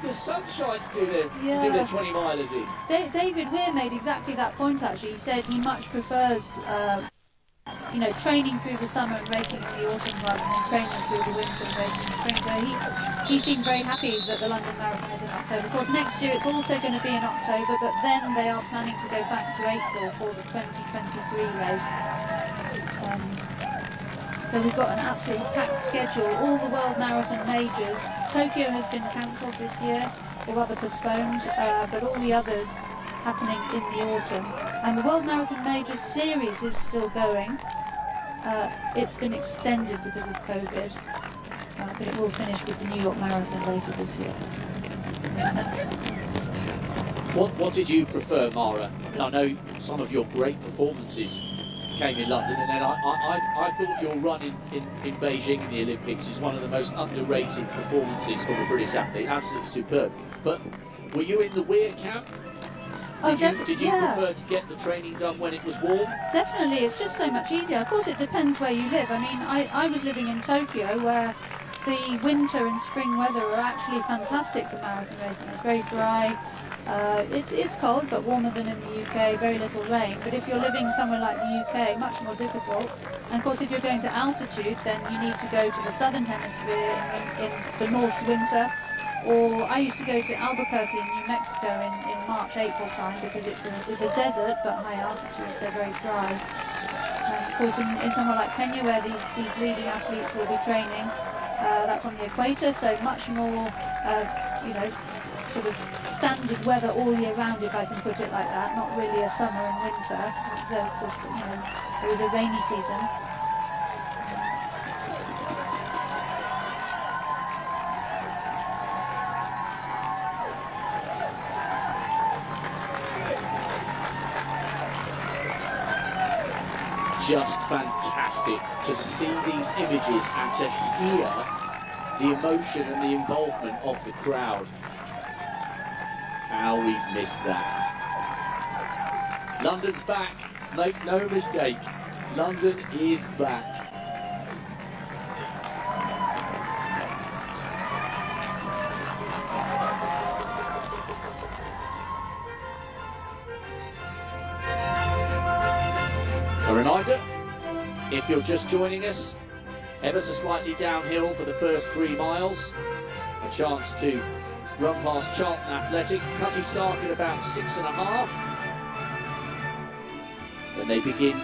the sunshine to do their 20 milers in. David Weir made exactly that point actually. He said he much prefers training through the summer and racing in the autumn rather than training through the winter and racing in the spring. So he seemed very happy that the London Marathon is in October. Of course, next year it's also going to be in October, but then they are planning to go back to April for the 2023 race. So we've got an absolutely packed schedule. All the World Marathon majors. Tokyo has been cancelled this year, or rather postponed, but all the others happening in the autumn. And the World Marathon Majors series is still going. It's been extended because of COVID, but it will finish with the New York Marathon later this year. What did you prefer, Mara? I know some of your great performances came in London, and then I thought your run in Beijing in the Olympics is one of the most underrated performances from a British athlete. Absolutely superb. But were you in the Weir camp? Did you prefer to get the training done when it was warm? Definitely, it's just so much easier. Of course, it depends where you live. I mean, I was living in Tokyo, where the winter and spring weather are actually fantastic for marathon racing. It's very dry. It's cold, but warmer than in the UK, very little rain. But if you're living somewhere like the UK, much more difficult. And of course, if you're going to altitude, then you need to go to the southern hemisphere in the North's winter. Or I used to go to Albuquerque in New Mexico in March, April time, because it's a desert but high altitude, so very dry. And of course, in somewhere like Kenya, where these leading athletes will be training, that's on the equator, so much more, sort of standard weather all year round, if I can put it like that. Not really a summer and winter. Though, of course, there is a rainy season. Just fantastic to see these images and to hear the emotion and the involvement of the crowd. How we've missed that. London's back, make no mistake, London is back. A reminder, if you're just joining us, ever so slightly downhill for the first 3 miles, a chance to run past Charlton Athletic, Cutty Sark at about 6.5. Then they begin